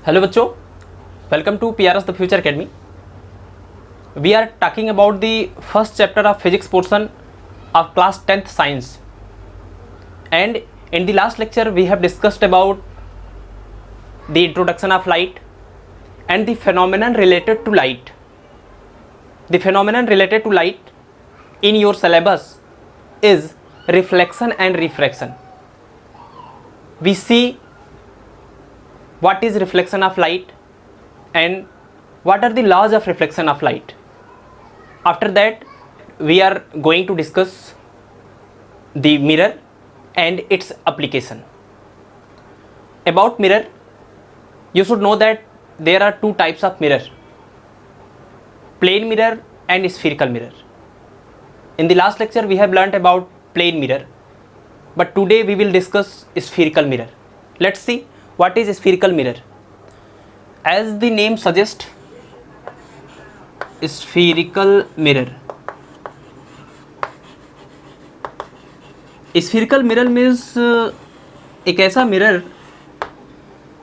Hello बच्चों, welcome to PRS the future academy. We are talking about the first chapter of physics portion of class 10th science, and in the last lecture we have discussed about the introduction of light and the phenomenon related to light. The phenomenon related to light in your syllabus is reflection and refraction. We see what is reflection of light and what are the laws of reflection of light. After that we are going to discuss the mirror and its application. About mirror, you should know that there are two types of mirror: plane mirror and spherical mirror. In the last lecture we have learnt about plane mirror, but today we will discuss spherical mirror. Let's see what is spherical mirror. As the name suggests, spherical mirror. Spherical mirror means एक ऐसा mirror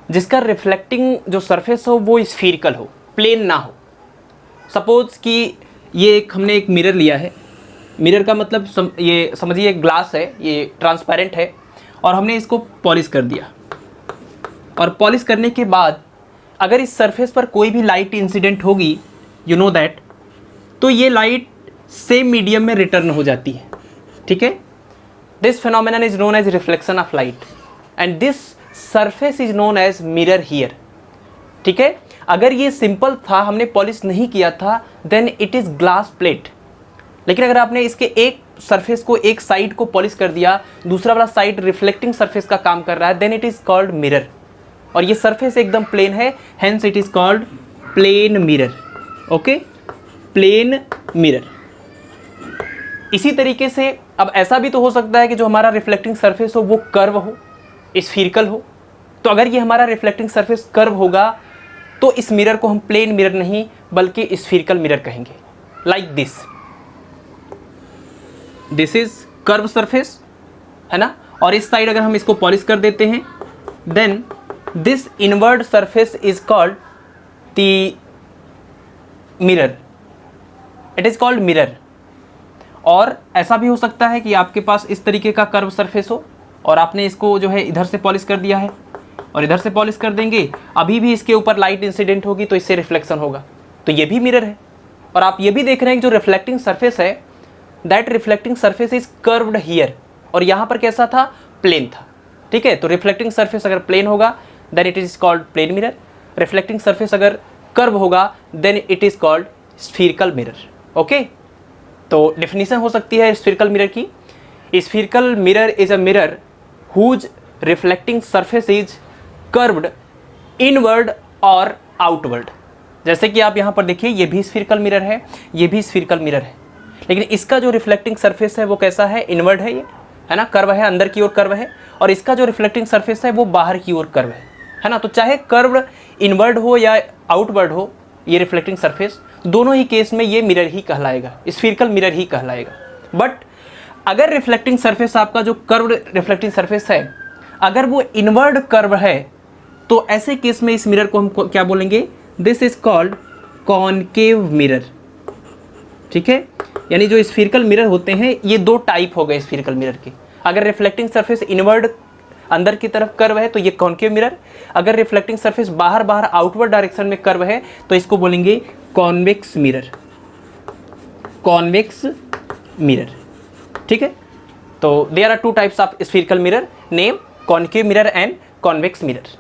जिसका reflecting जो surface हो वो स्फीरिकल हो, plane ना हो। Suppose कि ये हमने एक मिरर लिया है। मिरर का मतलब ये समझिए एक ग्लास है, ये ट्रांसपेरेंट है और हमने इसको पॉलिश कर दिया। और पॉलिश करने के बाद अगर इस सरफेस पर कोई भी लाइट इंसिडेंट होगी, यू नो दैट, तो ये लाइट सेम मीडियम में रिटर्न हो जाती है। ठीक है, this phenomenon is known as reflection of light and this surface is known as mirror here. ठीक है, अगर ये सिंपल था, हमने पॉलिश नहीं किया था, then it is glass plate. लेकिन अगर आपने इसके एक सरफेस को, एक साइड को पॉलिश कर दिया, दूसरा वाला साइड रिफ्लेक्टिंग सरफेस का काम कर रहा है, then it is called mirror. और ये सरफेस एकदम प्लेन है, hence it is called plane mirror. Okay, plane mirror. इसी तरीके से अब ऐसा भी तो हो सकता है कि जो हमारा रिफ्लेक्टिंग सरफेस हो वो कर्व हो, स्फीरिकल हो। तो अगर ये हमारा रिफ्लेक्टिंग सरफेस कर्व होगा तो इस मिरर को हम प्लेन मिरर नहीं बल्कि स्फीरिकल मिरर कहेंगे। Like this, this is curve surface है ना, और इस साइड अगर हम इसको पॉलिश कर देते हैं, then this inward surface is called the mirror. It is called mirror. और ऐसा भी हो सकता है कि आपके पास इस तरीके का कर्व सरफेस हो और आपने इसको जो है इधर से पॉलिश कर दिया है और इधर से पॉलिश कर देंगे, अभी भी इसके ऊपर लाइट इंसिडेंट होगी तो इससे रिफ्लेक्शन होगा, तो ये भी मिरर है। और आप ये भी देख रहे हैं कि जो रिफ्लेक्टिंग सरफेस है, that reflecting surface is curved here, और यहाँ पर कैसा था, प्लेन था। ठीक है, तो रिफ्लेक्टिंग सरफेस अगर प्लेन होगा then it is called plane mirror. Reflecting surface अगर कर्व होगा then it is called spherical mirror. Okay, तो डेफिनेशन हो सकती है स्फीरिकल मिरर की। Spherical mirror is a mirror whose reflecting surface is curved inward और outward. जैसे कि आप यहाँ पर देखिए, ये भी स्फीरिकल मिरर है, ये भी स्फीरिकल मिरर है, लेकिन इसका जो रिफ्लेक्टिंग सरफेस है वो कैसा है, इनवर्ड है, ये है ना, कर्व है, अंदर की ओर कर्व है, और इसका जो रिफ्लेक्टिंग सरफेस है वो बाहर की ओर कर्व है ना। तो चाहे कर्व इनवर्ड हो या आउटवर्ड हो, ये रिफ्लेक्टिंग सरफेस, दोनों ही केस में ये मिरर ही कहलाएगा, स्फीरिकल मिरर ही कहलाएगा। बट अगर रिफ्लेक्टिंग सरफेस आपका जो कर्व रिफ्लेक्टिंग सरफेस है अगर वो इनवर्ड कर्व है, तो ऐसे केस में इस मिरर को हम क्या बोलेंगे, this is called concave mirror. ठीक है, यानी जो स्फीरिकल मिरर होते हैं ये दो टाइप हो गए स्फीरिकल मिरर के। अगर रिफ्लेक्टिंग सरफेस इनवर्ड अंदर की तरफ कर्व है तो ये कॉनकेव मिरर, अगर रिफ्लेक्टिंग सरफेस बाहर बाहर आउटवर्ड डायरेक्शन में कर्व है तो इसको बोलेंगे कॉन्वेक्स मिरर, कॉन्वेक्स मिरर। ठीक है, तो there are two types of spherical mirror, name concave mirror and convex mirror.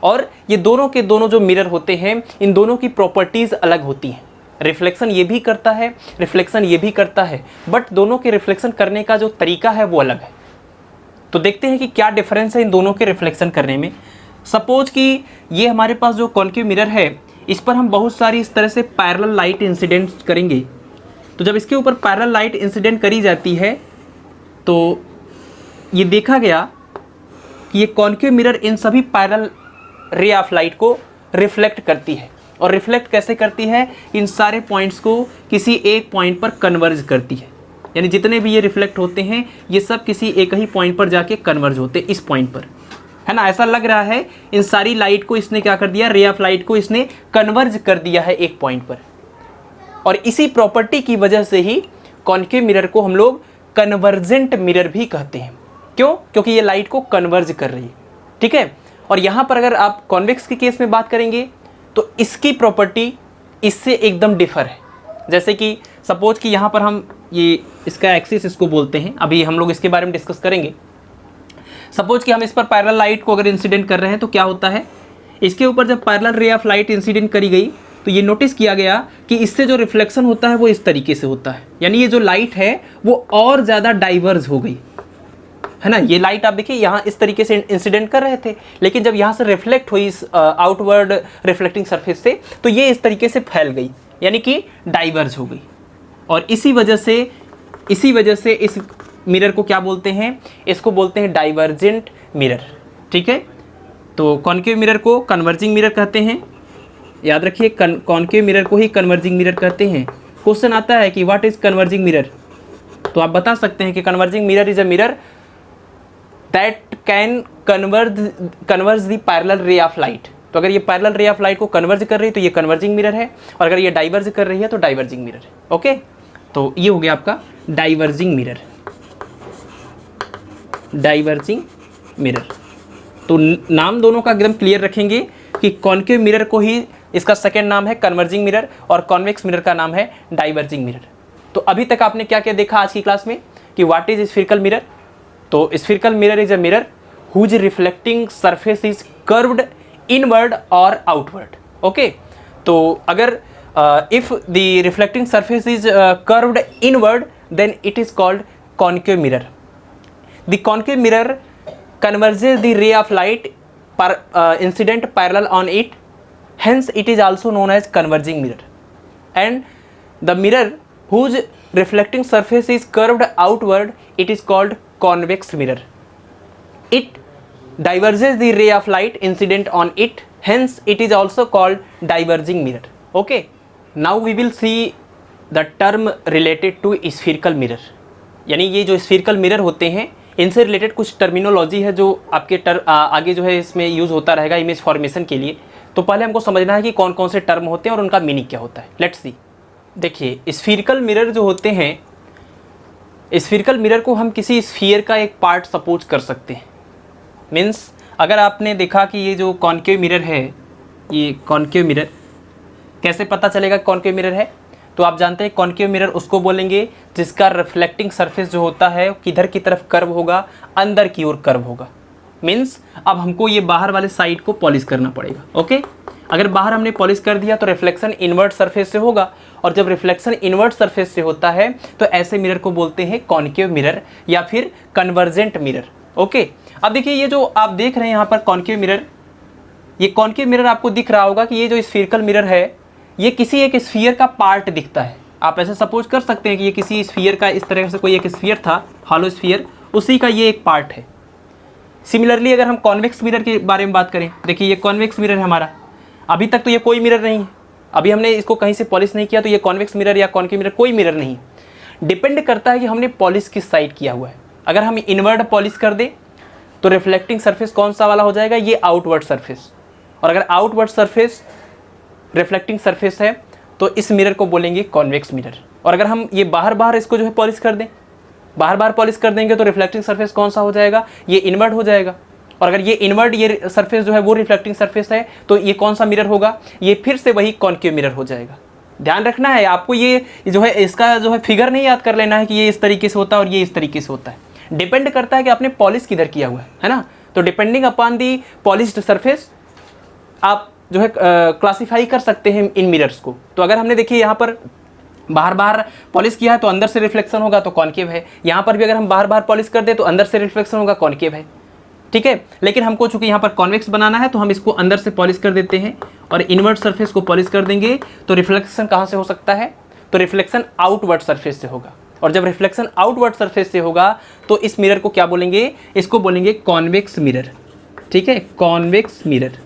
और ये दोनों के दोनों जो मिरर होते हैं, इन दोनों की प्रॉपर्टीज अलग होती हैं। रिफ्लेक्शन ये भी करता है, रिफ्लेक्शन ये भी करता है, बट दोनों के रिफ्लेक्शन करने का जो तरीका है वो अलग है। तो देखते हैं कि क्या डिफरेंस है इन दोनों के रिफ्लेक्शन करने में। सपोज कि ये हमारे पास जो कॉनकेव मिरर है, इस पर हम बहुत सारी इस तरह से पैरेलल लाइट इंसिडेंट करेंगे। तो जब इसके ऊपर पैरेलल लाइट इंसिडेंट करी जाती है तो ये देखा गया कि ये कॉनकेव मिरर इन सभी पैरेलल रे ऑफ लाइट को रिफ्लेक्ट करती है। और रिफ्लेक्ट कैसे करती है, इन सारे पॉइंट्स को किसी एक पॉइंट पर कन्वर्ज करती है। यानी जितने भी ये रिफ्लेक्ट होते हैं ये सब किसी एक ही पॉइंट पर जाके कन्वर्ज होते हैं, इस पॉइंट पर, है ना, ऐसा लग रहा है इन सारी लाइट को इसने क्या कर दिया, रे ऑफ लाइट को इसने कन्वर्ज कर दिया है एक पॉइंट पर। और इसी प्रॉपर्टी की वजह से ही कॉन्केव मिरर को हम लोग कन्वर्जेंट मिरर भी कहते हैं। क्यों? क्योंकि ये लाइट को कन्वर्ज कर रही है, ठीक है। और यहाँ पर अगर आप कॉन्वेक्स के केस में बात करेंगे तो इसकी प्रॉपर्टी इससे एकदम डिफर है। जैसे कि सपोज कि यहाँ पर हम ये इसका एक्सिस इसको बोलते हैं, अभी हम लोग इसके बारे में डिस्कस करेंगे। सपोज कि हम इस पर पैरेलल लाइट को अगर इंसिडेंट कर रहे हैं तो क्या होता है, इसके ऊपर जब parallel ray of light incident करी गई तो ये नोटिस किया गया कि इससे जो रिफ्लेक्शन होता है वो इस तरीके से होता है, यानी ये जो लाइट है वो और ज़्यादा डाइवर्ज हो गई, है ना। ये लाइट आप देखिए यहाँ इस तरीके से इंसिडेंट कर रहे थे, लेकिन जब यहाँ से रिफ्लेक्ट हुई इस आउटवर्ड रिफ्लेक्टिंग सरफेस से तो ये इस तरीके से फैल गई, यानी कि डाइवर्ज हो गई। और इसी वजह से इस मिरर को क्या बोलते हैं, इसको बोलते हैं डाइवर्जेंट मिरर, ठीक है। तो कॉन्केव मिरर को कन्वर्जिंग मिरर कहते हैं, याद रखिए कॉन्केव मिरर को ही कन्वर्जिंग मिरर कहते हैं। क्वेश्चन आता है कि व्हाट इज कन्वर्जिंग मिरर, तो आप बता सकते हैं कि converging mirror is a mirror that can converge the parallel ray of light. तो अगर ये पैरेलल रे ऑफ लाइट को कन्वर्ज कर रही है तो ये कन्वर्जिंग मिरर है, और अगर ये डाइवर्ज कर रही है तो डाइवर्जिंग मिरर है। ओके, तो ये हो गया आपका डाइवर्जिंग मिरर। डाइवर्जिंग मिरर, तो नाम दोनों का एकदम क्लियर रखेंगे कि कॉन्केव मिरर को ही इसका सेकंड नाम है कन्वर्जिंग मिरर और कॉन्वेक्स मिरर का नाम है डाइवर्जिंग मिरर। तो अभी तक आपने क्या क्या देखा आज की क्लास में कि व्हाट इज स्फीरिकल मिरर। तो spherical mirror is a mirror whose reflecting surface is curved inward और आउटवर्ड। ओके, तो अगर if the reflecting surface is curved inward then it is called concave mirror. The concave mirror converges the ray of light incident parallel on it, hence it is also known as converging mirror. And the mirror whose reflecting surface is curved outward, it is called convex mirror. It diverges the ray of light incident on it, hence it is also called diverging mirror. Okay, now we will see the term related to spherical mirror. यानी ये जो spherical mirror होते हैं इनसे related कुछ terminology है जो आपके आगे जो है इसमें यूज़ होता रहेगा इमेज फॉर्मेशन के लिए। तो पहले हमको समझना है कि कौन कौन से टर्म होते हैं और उनका मीनिंग क्या होता है। Let's see. देखिए, स्फीरिकल मिरर जो होते हैं, स्फीरिकल मिरर को हम किसी स्फीयर का एक पार्ट सपोज कर सकते हैं। मीन्स अगर आपने देखा कि ये जो कॉन्केव मिरर है, ये कॉन्केव मिरर, कैसे पता चलेगा कॉन्केव मिरर है, तो आप जानते हैं कॉन्केव मिरर उसको बोलेंगे जिसका रिफ्लेक्टिंग सरफेस जो होता है किधर की तरफ कर्व होगा, अंदर की ओर कर्व होगा। मीन्स अब हमको ये बाहर वाले साइड को पॉलिश करना पड़ेगा। ओके, अगर बाहर हमने पॉलिश कर दिया तो रिफ्लेक्शन इनवर्ट सरफेस से होगा, और जब रिफ्लेक्शन इनवर्ट सरफेस से होता है तो ऐसे मिरर को बोलते हैं कॉन्केव मिरर या फिर कन्वर्जेंट मिरर। ओके, अब देखिए ये जो आप देख रहे हैं यहाँ पर कॉन्केव मिरर, ये कॉन्केव मिरर आपको दिख रहा होगा कि ये जो स्फीरिकल मिरर है ये किसी एक स्फीयर का पार्ट दिखता है। आप ऐसे सपोज कर सकते हैं कि ये किसी स्फीयर का, इस तरह से कोई एक स्फीयर था, हॉलो स्फीयर, उसी का ये एक पार्ट है। सिमिलरली अगर हम कॉन्वेक्स मिरर के बारे में बात करें, देखिए ये कॉन्वेक्स मिरर है हमारा, अभी तक तो ये कोई मिरर नहीं है, अभी हमने इसको कहीं से पॉलिश नहीं किया, तो ये कॉन्वेक्स मिरर या कॉन्केव मिरर कोई मिरर नहीं है। डिपेंड करता है कि हमने पॉलिश किस साइड किया हुआ है। अगर हम इनवर्ड पॉलिश कर दें तो रिफ्लेक्टिंग सरफेस कौन सा वाला हो जाएगा, ये आउटवर्ड सरफेस, और अगर आउटवर्ड सरफेस रिफ्लेक्टिंग सरफेस है तो इस मिरर को बोलेंगे कॉन्वेक्स मिरर। और अगर हम ये बाहर इसको जो है पॉलिश कर दें, बाहर पॉलिश कर देंगे तो रिफ्लेक्टिंग सरफेस कौन सा हो जाएगा, ये इनवर्ड हो जाएगा। और अगर ये इनवर्ड ये सरफेस जो है वो रिफ्लेक्टिंग सरफेस है तो ये कौन सा मिरर होगा, ये फिर से वही कॉन्केव मिरर हो जाएगा। ध्यान रखना है आपको, ये जो है इसका जो है फिगर नहीं याद कर लेना है कि ये इस तरीके से होता है और ये इस तरीके से होता है। डिपेंड करता है कि आपने पॉलिश किधर किया हुआ है ना। तो depending upon the polished surface आप जो है क्लासीफाई कर सकते हैं इन मिरर्स को। तो अगर हमने देखिए यहाँ पर बाहर पॉलिश किया है तो अंदर से रिफ्लेक्शन होगा तो कॉन्केव है, यहाँ पर भी अगर हम बाहर पॉलिश कर दें तो अंदर से रिफ्लेक्शन होगा, कॉन्केव है, ठीक है। लेकिन हमको चूंकि यहाँ पर कॉन्वेक्स बनाना है तो हम इसको अंदर से पॉलिश कर देते हैं और इनवर्ट सरफेस को पॉलिश कर देंगे तो रिफ्लेक्शन कहाँ से हो सकता है, तो रिफ्लेक्शन आउटवर्ड सरफेस से होगा। और जब रिफ्लेक्शन आउटवर्ड सरफेस से होगा तो इस मिरर को क्या बोलेंगे, इसको बोलेंगे कॉन्वेक्स मिरर, ठीक है, कॉन्वेक्स मिरर।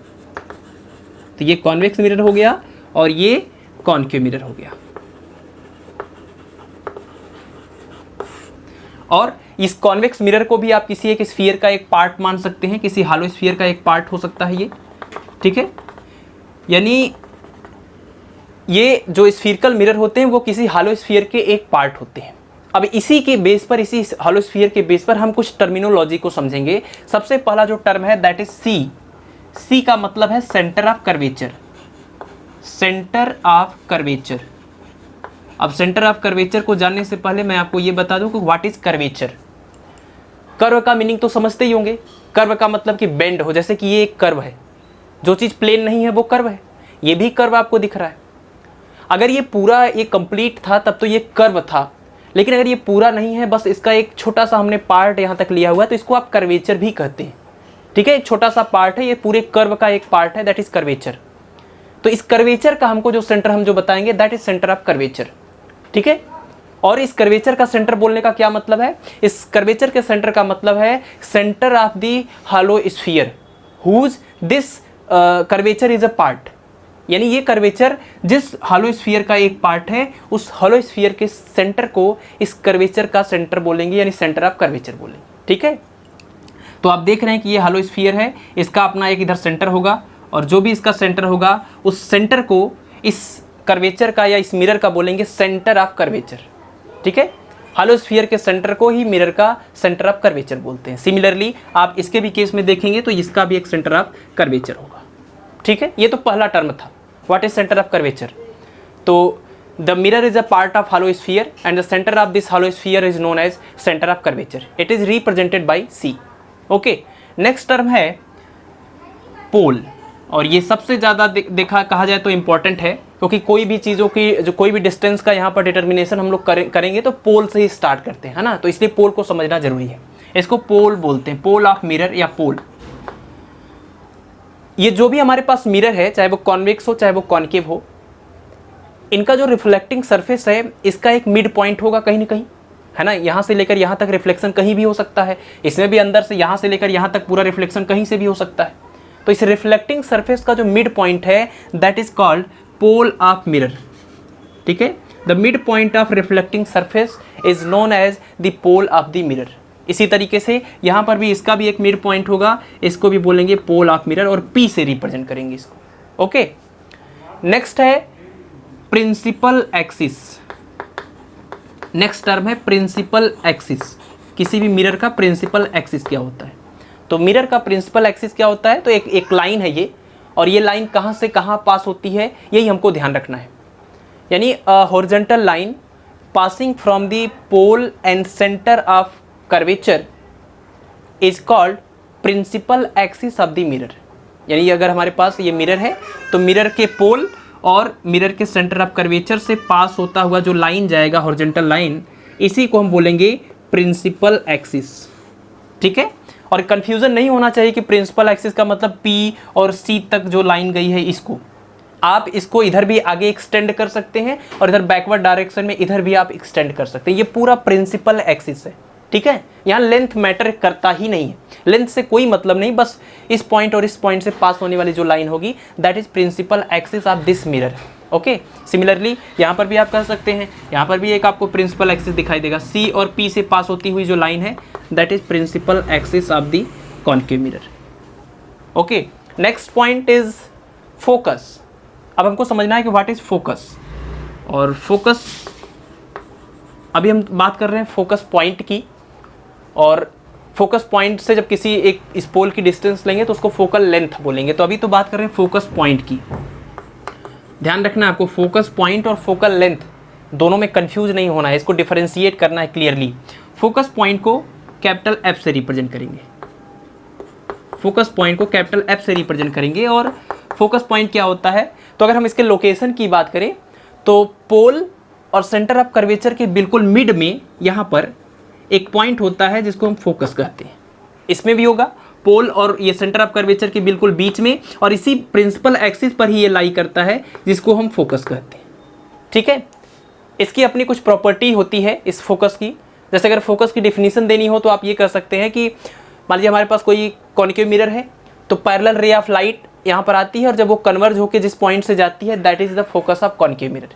तो ये कॉन्वेक्स मिरर हो गया और ये कॉन्केव मिरर हो गया। और इस कॉन्वेक्स मिरर को भी आप किसी एक स्फीयर का एक पार्ट मान सकते हैं, किसी हॉलो स्फीयर का एक पार्ट हो सकता है ये, ठीक है। यानी ये जो स्फीयरिकल मिरर होते हैं वो किसी हॉलो स्फीयर के एक पार्ट होते हैं। अब इसी के बेस पर, इसी हॉलो स्फीयर के बेस पर हम कुछ टर्मिनोलॉजी को समझेंगे। सबसे पहला जो टर्म है दैट इज सी। सी का मतलब है centre of curvature, centre of curvature. अब सेंटर ऑफ कर्वेचर को जानने से पहले मैं आपको ये बता दूं कि व्हाट इज कर्वेचर। कर्व का मीनिंग तो समझते ही होंगे। कर्व का मतलब कि बेंड हो, जैसे कि ये एक कर्व है, जो चीज़ प्लेन नहीं है वो कर्व है। ये भी कर्व आपको दिख रहा है। अगर ये पूरा ये कंप्लीट था तब तो ये कर्व था, लेकिन अगर ये पूरा नहीं है, बस इसका एक छोटा सा हमने पार्ट यहाँ तक लिया हुआ है, तो इसको आप कर्वेचर भी कहते हैं, ठीक है। एक छोटा सा पार्ट है, ये पूरे कर्व का एक पार्ट है, दैट इज कर्वेचर। तो इस कर्वेचर का हमको जो सेंटर हम जो बताएंगे that is centre of curvature, ठीक है। और इस कर्वेचर का सेंटर बोलने का क्या मतलब है? इस कर्वेचर के सेंटर का मतलब है centre of the hollow sphere whose this curvature is a part. यानी ये कर्वेचर जिस हॉलो स्फीयर का एक पार्ट है, उस हॉलो स्फीयर के सेंटर को इस कर्वेचर का सेंटर बोलेंगे, यानी सेंटर ऑफ कर्वेचर बोलेंगे, ठीक है। तो आप देख रहे हैं कि ये हॉलो स्फीयर है, इसका अपना एक इधर सेंटर होगा, और जो भी इसका सेंटर होगा उस सेंटर को इस कर्वेचर का या इस मिरर का बोलेंगे सेंटर ऑफ कर्वेचर, ठीक है। हॉलो स्फीयर के सेंटर को ही मिरर का सेंटर ऑफ कर्वेचर बोलते हैं। सिमिलरली आप इसके भी केस में देखेंगे तो इसका भी एक सेंटर ऑफ कर्वेचर होगा, ठीक है। ये तो पहला टर्म था, what is centre of curvature. तो the mirror is a part of hollow sphere and the centre of this hollow sphere is known as centre of curvature. It is represented by C, okay. Next term है pole, और ये सबसे ज़्यादा देखा कहा जाए तो इम्पॉर्टेंट है, क्योंकि कोई भी चीज़ों की जो कोई भी डिस्टेंस का यहाँ पर डिटर्मिनेशन हम लोग करेंगे तो पोल से ही स्टार्ट करते हैं, है ना। तो इसलिए पोल को समझना जरूरी है। इसको पोल बोलते हैं, पोल ऑफ मिरर या पोल। ये जो भी हमारे पास मिरर है, चाहे वो कॉन्वेक्स हो चाहे वो कॉन्केव हो, इनका जो रिफ्लेक्टिंग सरफेस है इसका एक मिड पॉइंट होगा कहीं ना कहीं, है ना। यहाँ से लेकर यहाँ तक रिफ्लेक्शन कहीं भी हो सकता है, इसमें भी अंदर से यहाँ से लेकर यहाँ तक पूरा रिफ्लेक्शन कहीं से भी हो सकता है। तो इस रिफ्लेक्टिंग सरफेस का जो मिड पॉइंट है that is called pole of mirror, ठीक है। The mid point of reflecting surface is known as the pole of the mirror. इसी तरीके से यहाँ पर भी इसका भी एक मिड पॉइंट होगा, इसको भी बोलेंगे पोल ऑफ मिरर, और P से रिप्रेजेंट करेंगे इसको, ओके। नेक्स्ट है प्रिंसिपल एक्सिस। नेक्स्ट टर्म है प्रिंसिपल एक्सिस। किसी भी मिरर का प्रिंसिपल एक्सिस क्या होता है? तो मिरर का प्रिंसिपल एक्सिस क्या होता है? तो एक लाइन है ये, और ये लाइन कहाँ से कहाँ पास होती है यही हमको ध्यान रखना है। यानी horizontal line passing from the pole and centre of curvature is called principal axis of the mirror. यानी अगर हमारे पास ये मिरर है तो मिरर के पोल और मिरर के सेंटर ऑफ कर्वेचर से पास होता हुआ जो लाइन जाएगा, हॉरिजॉन्टल लाइन, इसी को हम बोलेंगे प्रिंसिपल एक्सिस, ठीक है। और कंफ्यूजन नहीं होना चाहिए कि प्रिंसिपल एक्सिस का मतलब P और C तक जो लाइन गई है, इसको आप इसको इधर भी आगे एक्सटेंड कर सकते हैं और इधर बैकवर्ड डायरेक्शन में इधर भी आप एक्सटेंड कर सकते हैं। ये पूरा प्रिंसिपल एक्सिस है, ठीक है। यहाँ लेंथ मैटर करता ही नहीं है, लेंथ से कोई मतलब नहीं, बस इस पॉइंट और इस पॉइंट से पास होने वाली जो लाइन होगी that is principal axis of this mirror, okay. Similarly यहाँ पर भी आप कर सकते हैं, यहाँ पर भी एक आपको प्रिंसिपल एक्सिस दिखाई देगा, C और P से पास होती हुई जो लाइन है that is principal axis of the concave mirror, okay. Next point is focus. अब हमको समझना है कि व्हाट इज फोकस। और फोकस, अभी हम बात कर रहे हैं फोकस पॉइंट की, और फोकस पॉइंट से जब किसी एक स्पोल की डिस्टेंस लेंगे तो उसको फोकल लेंथ बोलेंगे। तो अभी तो बात कर रहे हैं फोकस पॉइंट की। ध्यान रखना है आपको, फोकस पॉइंट और फोकल लेंथ दोनों में कंफ्यूज नहीं होना है, इसको डिफरेंशिएट करना है क्लियरली। फोकस पॉइंट को कैपिटल F से रिप्रेजेंट करेंगे, फोकस पॉइंट को कैपिटल F से रिप्रेजेंट करेंगे। और फोकस पॉइंट क्या होता है? तो अगर हम इसके लोकेशन की बात करें तो पोल और सेंटर ऑफ कर्वेचर के बिल्कुल मिड में यहाँ पर एक पॉइंट होता है जिसको हम फोकस कहते हैं। इसमें भी होगा पोल और ये सेंटर ऑफ कर्वेचर के बिल्कुल बीच में, और इसी प्रिंसिपल एक्सिस पर ही ये लाई करता है जिसको हम फोकस कहते हैं, ठीक है। इसकी अपनी कुछ प्रॉपर्टी होती है इस फोकस की। जैसे अगर फोकस की डिफिनीशन देनी हो तो आप ये कह सकते हैं कि मान लीजिए हमारे पास कोई कॉन्केव मिरर है, तो पैरेलल रे ऑफ लाइट यहाँ पर आती है, और जब वो कन्वर्ज होकर जिस पॉइंट से जाती है that is the focus of concave mirror.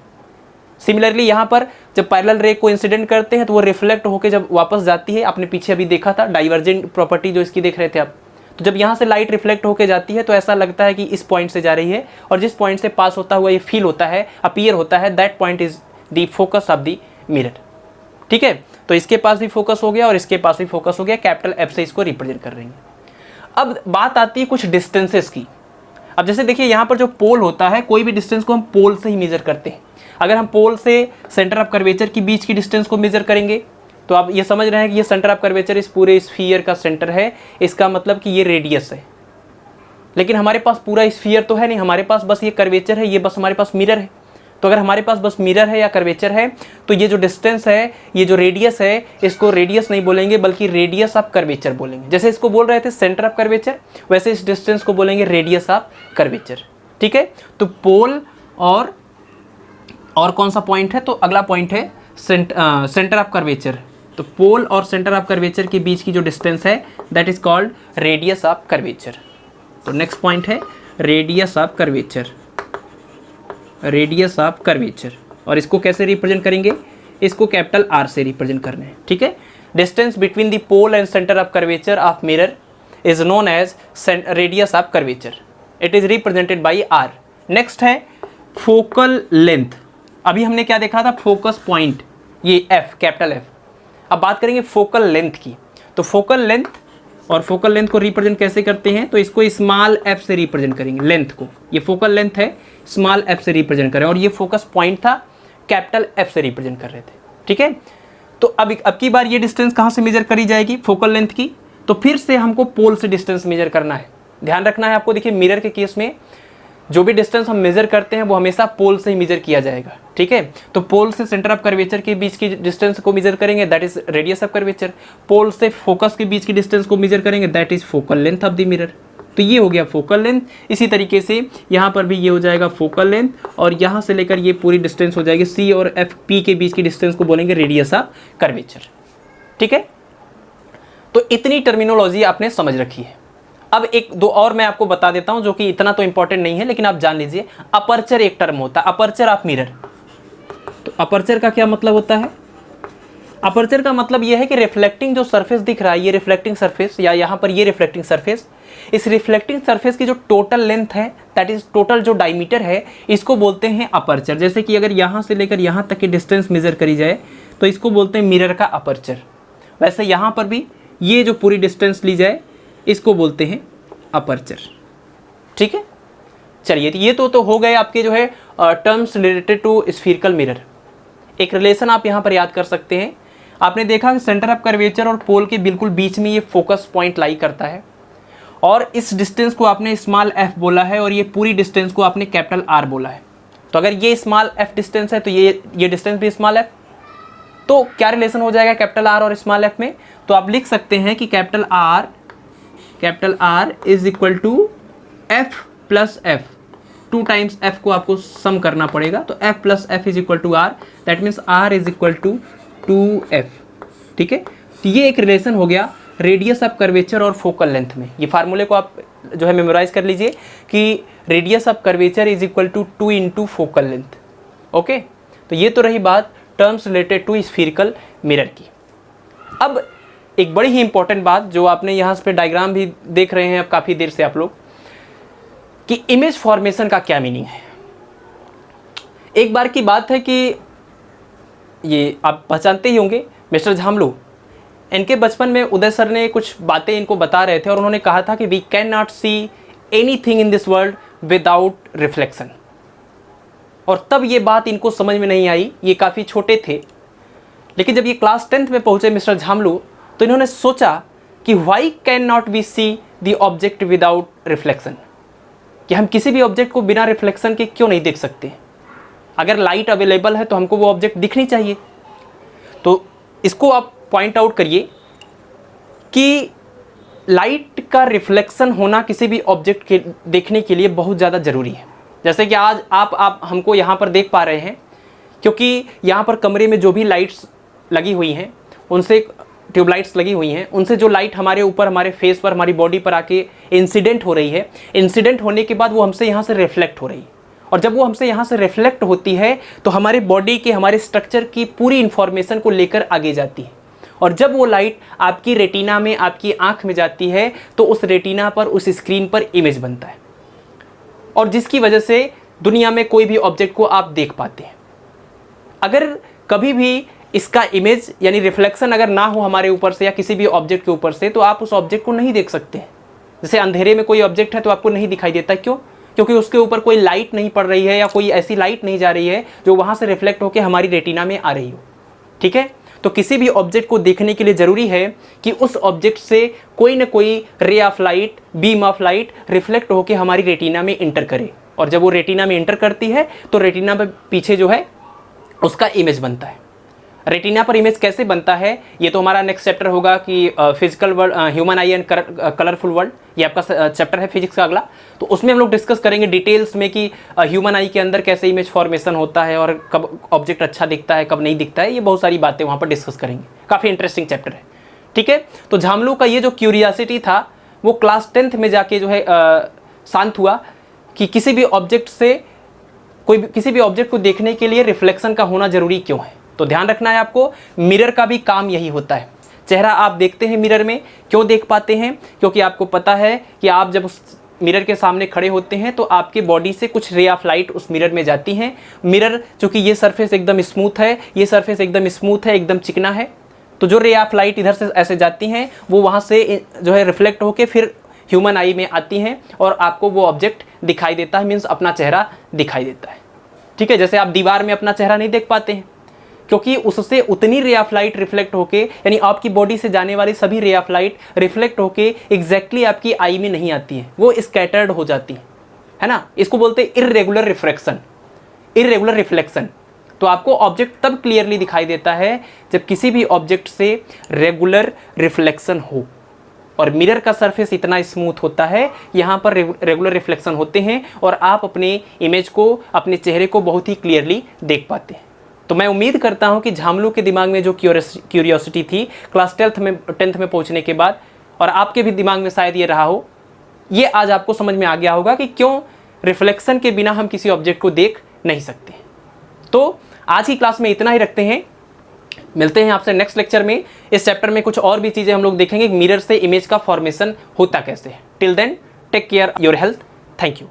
Similarly यहाँ पर जब पैरेलल रे को इंसिडेंट करते हैं तो वो रिफ्लेक्ट होकर जब वापस जाती है, आपने पीछे अभी देखा था डाइवर्जेंट प्रॉपर्टी जो इसकी देख रहे थे आप, तो जब यहाँ से लाइट रिफ्लेक्ट होकर जाती है तो ऐसा लगता है कि इस पॉइंट से जा रही है, और जिस पॉइंट से पास होता हुआ ये फील होता है, अपीयर होता है, that point is the focus of the mirror. ठीक है, तो इसके पास भी फोकस हो गया और इसके पास भी फोकस हो गया, कैपिटल एफ से इसको रिप्रेजेंट कर रही है। अब बात आती है कुछ डिस्टेंसेस की। अब जैसे देखिए यहाँ पर जो पोल होता है, कोई भी डिस्टेंस को हम पोल से ही मेजर करते हैं। अगर हम पोल से सेंटर ऑफ कर्वेचर के बीच की डिस्टेंस को मेजर करेंगे तो आप ये समझ रहे हैं कि ये सेंटर ऑफ कर्वेचर इस पूरे स्फीयर का सेंटर है, इसका मतलब कि ये रेडियस है। लेकिन हमारे पास पूरा स्फीयर तो है नहीं, हमारे पास बस ये कर्वेचर है, ये बस हमारे पास मिरर है। तो अगर हमारे पास बस मिरर है या कर्वेचर है तो ये जो डिस्टेंस है, ये जो रेडियस है, इसको रेडियस नहीं बोलेंगे बल्कि रेडियस ऑफ कर्वेचर बोलेंगे। जैसे इसको बोल रहे थे सेंटर ऑफ कर्वेचर, वैसे इस डिस्टेंस को बोलेंगे रेडियस ऑफ कर्वेचर। ठीक है, तो पोल और कौन सा पॉइंट है, तो अगला पॉइंट है सेंटर ऑफ कर्वेचर। तो पोल और सेंटर ऑफ कर्वेचर के बीच की जो डिस्टेंस है that is called radius of curvature. तो नेक्स्ट पॉइंट है radius of curvature, radius of curvature. और इसको कैसे रिप्रेजेंट करेंगे, इसको कैपिटल आर से रिप्रेजेंट करना है। ठीक है, distance between the pole and centre of curvature of mirror is known as radius of curvature, it is represented by R. Next है फोकल लेंथ। अभी हमने क्या देखा था, फोकस पॉइंट, ये एफ, कैपिटल एफ। अब बात करेंगे फोकल लेंथ की। तो फोकल लेंथ और फोकल लेंथ को रिप्रेजेंट कैसे करते हैं, तो इसको स्मॉल एफ से रिप्रेजेंट करेंगे लेंथ को। ये फोकल लेंथ है, स्मॉल एफ से रिप्रेजेंट करें, और ये फोकस पॉइंट था, कैपिटल एफ से रिप्रेजेंट कर रहे थे। ठीक है, तो अब की बार ये डिस्टेंस कहाँ से मेजर करी जाएगी, फोकल लेंथ की, तो फिर से हमको पोल से डिस्टेंस मेजर करना है। ध्यान रखना है आपको, देखिए मिरर के केस में जो भी डिस्टेंस हम मेजर करते हैं वो हमेशा पोल से ही मेजर किया जाएगा। ठीक है, तो पोल से सेंटर ऑफ कर्वेचर के बीच की डिस्टेंस को मेजर करेंगे, that is radius of curvature. Pole से फोकस के बीच की डिस्टेंस को मेजर करेंगे, that is focal length of the mirror. तो ये हो गया फोकल लेंथ। इसी तरीके से यहाँ पर भी ये हो जाएगा फोकल लेंथ, और यहाँ से लेकर ये पूरी डिस्टेंस हो जाएगी सी और एफ पी के बीच की डिस्टेंस को बोलेंगे रेडियस ऑफ कर्वेचर। ठीक है, तो इतनी टर्मिनोलॉजी आपने समझ रखी है। अब एक दो और मैं आपको बता देता हूं जो कि इतना तो इंपॉर्टेंट नहीं है, लेकिन आप जान लीजिए। अपर्चर एक टर्म होता है, अपर्चर ऑफ मिरर। तो अपर्चर का क्या मतलब होता है, अपर्चर का मतलब यह है कि रिफ्लेक्टिंग जो सरफेस दिख रहा है, ये रिफ्लेक्टिंग सरफेस या यहाँ पर ये रिफ्लेक्टिंग सरफेस, इस रिफ्लेक्टिंग सरफेस की जो टोटल लेंथ है, दैट इज टोटल जो डायमीटर है, इसको बोलते हैं अपर्चर। जैसे कि अगर यहाँ से लेकर यहाँ तक की डिस्टेंस मेजर करी जाए तो इसको बोलते हैं मिरर का अपर्चर। वैसे यहाँ पर भी ये जो पूरी डिस्टेंस ली जाए इसको बोलते हैं अपर्चर। ठीक है, चलिए ये तो हो गए आपके जो है terms related to spherical mirror. एक रिलेशन आप यहाँ पर याद कर सकते हैं। आपने देखा कि सेंटर ऑफ कर्वेचर और पोल के बिल्कुल बीच में ये फोकस पॉइंट लाई करता है, और इस डिस्टेंस को आपने स्मॉल एफ बोला है, और ये पूरी डिस्टेंस को आपने कैपिटल आर बोला है। तो अगर ये स्मॉल एफ डिस्टेंस है तो ये डिस्टेंस भी स्मॉल एफ, तो क्या रिलेशन हो जाएगा कैपिटल आर और स्मॉल एफ में, तो आप लिख सकते हैं कि capital R is equal to F plus F. 2 times F को आपको सम करना पड़ेगा, तो F plus F is equal to R, that means R is equal to 2f। ठीक है, तो ये एक रिलेशन हो गया रेडियस ऑफ कर्वेचर और फोकल लेंथ में। ये फार्मूले को आप जो है मेमोराइज कर लीजिए कि radius of curvature is equal to 2 into focal length. Okay, तो ये तो रही बात terms related to spherical mirror की। अब एक बड़ी ही इंपॉर्टेंट बात जो आपने यहाँ पे डायग्राम भी देख रहे हैं अब काफ़ी देर से आप लोग, कि इमेज फॉर्मेशन का क्या मीनिंग है। एक बार की बात है कि ये आप पहचानते ही होंगे मिस्टर झामलू, इनके बचपन में उदय सर ने कुछ बातें इनको बता रहे थे और उन्होंने कहा था कि we can not see anything in this world without reflection. और तब ये बात इनको समझ में नहीं आई, ये काफ़ी छोटे थे। लेकिन जब ये क्लास 10th में पहुँचे मिस्टर झामलू, तो इन्होंने सोचा कि why can not we see the object without reflection, कि हम किसी भी ऑब्जेक्ट को बिना रिफ्लेक्शन के क्यों नहीं देख सकते। अगर लाइट अवेलेबल है तो हमको वो ऑब्जेक्ट दिखनी चाहिए। तो इसको आप पॉइंट आउट करिए कि लाइट का रिफ्लेक्शन होना किसी भी ऑब्जेक्ट के देखने के लिए बहुत ज़्यादा ज़रूरी है। जैसे कि आज आप हमको यहाँ पर देख पा रहे हैं, क्योंकि यहाँ पर कमरे में जो भी लाइट्स लगी हुई हैं, उनसे ट्यूबलाइट्स लगी हुई हैं, उनसे जो लाइट हमारे ऊपर, हमारे फेस पर, हमारी बॉडी पर आके इंसिडेंट हो रही है, इंसिडेंट होने के बाद वो हमसे यहाँ से रिफ्लेक्ट हो रही है, और जब वो हमसे यहाँ से रिफ्लेक्ट होती है तो हमारे बॉडी के, हमारे स्ट्रक्चर की पूरी इंफॉर्मेशन को लेकर आगे जाती है। और जब वो लाइट आपकी रेटिना में, आपकी आँख में जाती है तो उस रेटिना पर, उस स्क्रीन पर इमेज बनता है, और जिसकी वजह से दुनिया में कोई भी ऑब्जेक्ट को आप देख पाते हैं। अगर कभी भी इसका इमेज यानी रिफ्लेक्शन अगर ना हो हमारे ऊपर से या किसी भी ऑब्जेक्ट के ऊपर से, तो आप उस ऑब्जेक्ट को नहीं देख सकते हैं। जैसे अंधेरे में कोई ऑब्जेक्ट है तो आपको नहीं दिखाई देता, क्यों? क्योंकि उसके ऊपर कोई लाइट नहीं पड़ रही है या कोई ऐसी लाइट नहीं जा रही है जो वहाँ से रिफ्लेक्ट होकर हमारी रेटिना में आ रही हो। ठीक है, तो किसी भी ऑब्जेक्ट को देखने के लिए ज़रूरी है कि उस ऑब्जेक्ट से कोई ना कोई ray of light, beam of light reflect होकर हमारी रेटिना में इंटर करे, और जब वो रेटिना में इंटर करती है तो रेटिना पर पीछे जो है उसका इमेज बनता है। रेटिना पर इमेज कैसे बनता है ये तो हमारा नेक्स्ट चैप्टर होगा कि physical world, human I and colourful world, ये आपका चैप्टर है फिजिक्स का अगला। तो उसमें हम लोग डिस्कस करेंगे डिटेल्स में कि ह्यूमन आई के अंदर कैसे इमेज फॉर्मेशन होता है और कब ऑब्जेक्ट अच्छा दिखता है, कब नहीं दिखता है, ये बहुत सारी बातें वहाँ पर डिस्कस करेंगे। काफ़ी इंटरेस्टिंग चैप्टर है। ठीक है, तो झामलू का ये जो क्यूरियासिटी था वो क्लास 10th में जाके जो है शांत हुआ कि किसी भी ऑब्जेक्ट से, किसी भी ऑब्जेक्ट को देखने के लिए रिफ्लेक्शन का होना जरूरी क्यों है। तो ध्यान रखना है आपको, मिरर का भी काम यही होता है। चेहरा आप देखते हैं मिरर में, क्यों देख पाते हैं? क्योंकि आपको पता है कि आप जब उस मिरर के सामने खड़े होते हैं तो आपके बॉडी से कुछ रे ऑफ लाइट उस मिरर में जाती हैं। मिरर, चूंकि ये सरफेस एकदम स्मूथ है, ये सरफेस एकदम स्मूथ है, एकदम चिकना है, तो जो रे ऑफ लाइट इधर से ऐसे जाती हैं वो वहाँ से जो है रिफ्लेक्ट होकर फिर ह्यूमन आई में आती हैं और आपको वो ऑब्जेक्ट दिखाई देता है, मीन्स अपना चेहरा दिखाई देता है। ठीक है, जैसे आप दीवार में अपना चेहरा नहीं देख पाते हैं क्योंकि उससे उतनी रे ऑफ लाइट रिफ्लेक्ट होके, यानी आपकी बॉडी से जाने वाली सभी रे ऑफ लाइट रिफ्लेक्ट होके एग्जैक्टली आपकी आई में नहीं आती है, वो स्कैटर्ड हो जाती है ना। इसको बोलते हैं इर्रेगुलर रिफ्रैक्शन, इर्रेगुलर रिफ्लेक्शन। तो आपको ऑब्जेक्ट तब क्लियरली दिखाई देता है जब किसी भी ऑब्जेक्ट से रेगुलर रिफ्लेक्शन हो, और मिरर का सरफेस इतना स्मूथ होता है, यहाँ पर रेगुलर रिफ्लेक्शन होते हैं और आप अपने इमेज को, अपने चेहरे को बहुत ही क्लियरली देख पाते हैं। तो मैं उम्मीद करता हूँ कि झामलू के दिमाग में जो क्यूरियोसिटी थी क्लास 10th में पहुँचने के बाद, और आपके भी दिमाग में शायद ये रहा हो, ये आज आपको समझ में आ गया होगा कि क्यों रिफ्लेक्शन के बिना हम किसी ऑब्जेक्ट को देख नहीं सकते। तो आज की क्लास में इतना ही रखते हैं, मिलते हैं आपसे नेक्स्ट लेक्चर में। इस चैप्टर में कुछ और भी चीज़ें हम लोग देखेंगे, मिरर से इमेज का फॉर्मेशन होता कैसे है। Till then take care your health, thank you.